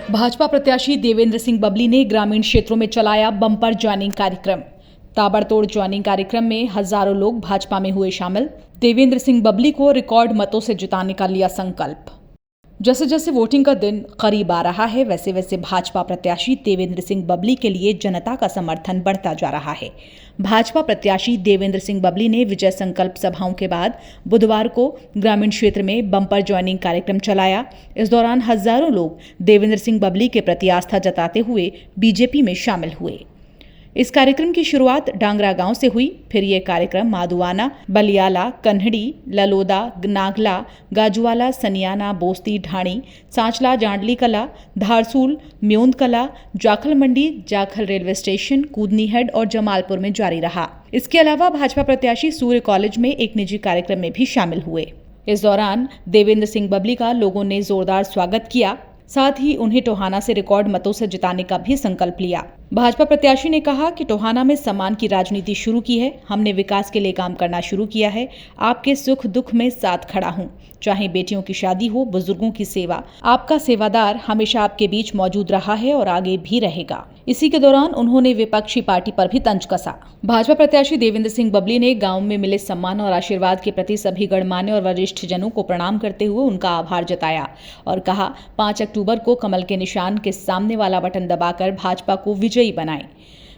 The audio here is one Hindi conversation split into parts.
भाजपा प्रत्याशी देवेंद्र सिंह बबली ने ग्रामीण क्षेत्रों में चलाया बम्पर ज्वाइनिंग कार्यक्रम। ताबड़तोड़ ज्वाइनिंग कार्यक्रम में हजारों लोग भाजपा में हुए शामिल। देवेंद्र सिंह बबली को रिकॉर्ड मतों से जिताने का लिया संकल्प। जैसे जैसे वोटिंग का दिन करीब आ रहा है, वैसे वैसे भाजपा प्रत्याशी देवेंद्र सिंह बबली के लिए जनता का समर्थन बढ़ता जा रहा है। भाजपा प्रत्याशी देवेंद्र सिंह बबली ने विजय संकल्प सभाओं के बाद बुधवार को ग्रामीण क्षेत्र में बम्पर ज्वाइनिंग कार्यक्रम चलाया। इस दौरान हजारों लोग देवेंद्र सिंह बबली के प्रति आस्था जताते हुए बीजेपी में शामिल हुए। इस कार्यक्रम की शुरुआत डांगरा गांव से हुई। फिर ये कार्यक्रम माधुआना, बलियाला, कन्हड़ी, ललोदा, नागला, गाजुवाला, सनियाना, बोस्ती, ढाणी, सांचला, जांडली कला, धारसूल, म्योंद कला, जाखल मंडी, जाखल रेलवे स्टेशन, कूदनी हेड और जमालपुर में जारी रहा। इसके अलावा भाजपा प्रत्याशी सूर्य कॉलेज में एक निजी कार्यक्रम में भी शामिल हुए। इस दौरान देवेंद्र सिंह बबली का लोगों ने जोरदार स्वागत किया। साथ ही उन्हें टोहाना से रिकॉर्ड मतों से जिताने का भी संकल्प लिया। भाजपा प्रत्याशी ने कहा कि टोहाना में सम्मान की राजनीति शुरू की है। हमने विकास के लिए काम करना शुरू किया है। आपके सुख दुख में साथ खड़ा हूं। चाहे बेटियों की शादी हो, बुजुर्गों की सेवा, आपका सेवादार हमेशा आपके बीच मौजूद रहा है और आगे भी रहेगा। इसी के दौरान उन्होंने विपक्षी पार्टी पर भी तंज कसा। भाजपा प्रत्याशी देवेंद्र सिंह बबली ने गांव में मिले सम्मान और आशीर्वाद के प्रति सभी गणमान्य और वरिष्ठ जनों को प्रणाम करते हुए उनका आभार जताया और कहा 5 अक्टूबर को कमल के निशान के सामने वाला बटन दबाकर भाजपा को विजयी बनाएं।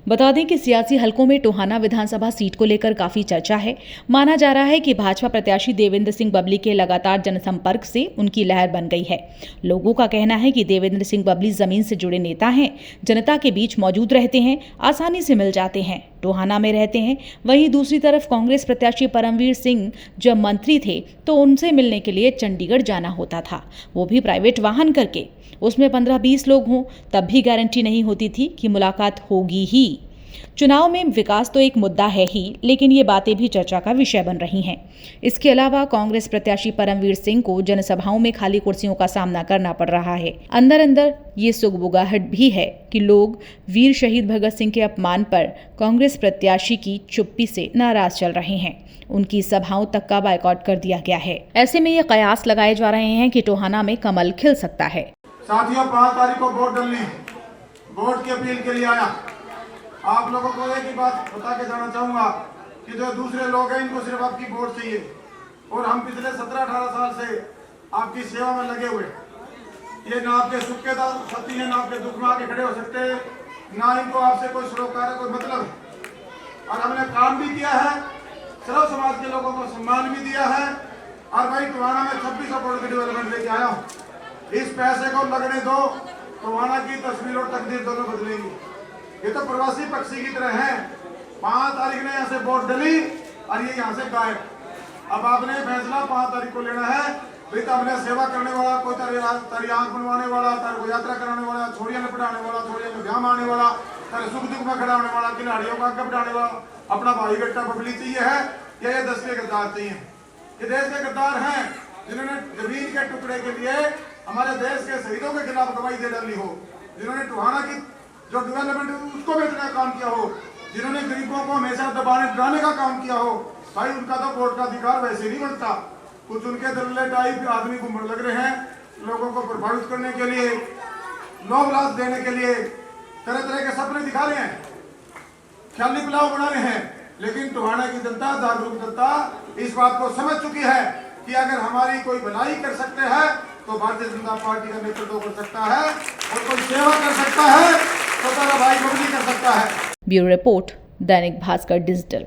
बता दें कि सियासी हलकों में टोहाना विधानसभा सीट को लेकर काफी चर्चा है। माना जा रहा है कि भाजपा प्रत्याशी देवेंद्र सिंह बबली के लगातार जनसंपर्क से उनकी लहर बन गई है। लोगों का कहना है कि देवेंद्र सिंह बबली जमीन से जुड़े नेता हैं, जनता के बीच मौजूद रहते हैं, आसानी से मिल जाते हैं, टोहाना में रहते हैं। वहीं दूसरी तरफ कांग्रेस प्रत्याशी परमवीर सिंह जब मंत्री थे तो उनसे मिलने के लिए चंडीगढ़ जाना होता था, वो भी प्राइवेट वाहन करके। उसमें 15-20 लोग हों तब भी गारंटी नहीं होती थी कि मुलाकात होगी ही। चुनाव में विकास तो एक मुद्दा है ही, लेकिन ये बातें भी चर्चा का विषय बन रही हैं। इसके अलावा कांग्रेस प्रत्याशी परमवीर सिंह को जनसभाओं में खाली कुर्सियों का सामना करना पड़ रहा है। अंदर अंदर ये सुगबुगाहट भी है कि लोग वीर शहीद भगत सिंह के अपमान पर कांग्रेस प्रत्याशी की चुप्पी से नाराज चल रहे हैं। उनकी सभाओं तक का बायकॉट कर दिया गया है। ऐसे में ये कयास लगाए जा रहे हैं कि टोहाना में कमल खिल सकता है। साथियों, 5 तारीख को वोट डालने, वोट की अपील के लिए आया। आप लोगों को एक ही बात बता के जाना चाहूंगा कि जो दूसरे लोग हैं इनको सिर्फ आपकी वोट चाहिए और हम पिछले 17-18 साल से आपकी सेवा में लगे हुए। ये ना आपके सुख के साथी है, ना आपके दुख में आके खड़े हो सकते हैं, ना इनको आपसे कोई सरोकार है, कोई मतलब है। और हमने काम भी किया है, सर्व समाज के लोगों को सम्मान भी दिया है। और भाई टोहाना में 26 करोड़ की डेवलपमेंट लेके आया हूँ। इस पैसे को लगने दो, टोहाना की तस्वीर और तकदीर दोनों बदलेंगी। ये तो प्रवासी पक्षी की तरह है। 5 तारीख ने यहाँ से वोट डली और ये यहाँ से गायब। अब आपने फैसला 5 तारीख को लेना है। भाई तो हमने सेवा करने वाला, कोई तारी आंख बनवाने वाला, तारी को यात्रा कराने वाला, छोड़ियां में पढ़ाने वाला, छोड़ियां में घाम आने वाला, तारे सुख दुख में खड़ा होने वाला, खिलाड़ियों का आगे बढ़ाने वाला, अपना भाई बेटा बबली चाहिए है या ये देश के गद्दार चाहिए? ये देश के गद्दार हैं जिन्होंने जमीन के टुकड़े के लिए हमारे देश के शहीदों के खिलाफ गवाही दे डाली हो, जिन्होंने टोहाना की जो डेवलपमेंट उसको बेचने का काम किया हो, जिन्होंने गरीबों को हमेशा दबाने डराने का काम किया हो। भाई उनका तो वोट का अधिकार वैसे नहीं बनता। कुछ उनके दल्ले टाइप आदमी घूमने लग रहे हैं, लोगों को प्रभावित करने के लिए, लोभ लाभ देने के लिए तरह तरह के सपने दिखा रहे हैं, ख्याली पुलाव बना रहे हैं। लेकिन टोहाना की जनता, जागरूक जनता इस बात को समझ चुकी है कि अगर हमारी कोई भलाई कर सकते हैं तो भारतीय जनता पार्टी का नेतृत्व कर सकता है, और कोई सेवा कर सकता है तो तेरा भाई बबली कर सकता है। Bureau report, Dainik Bhaskar digital.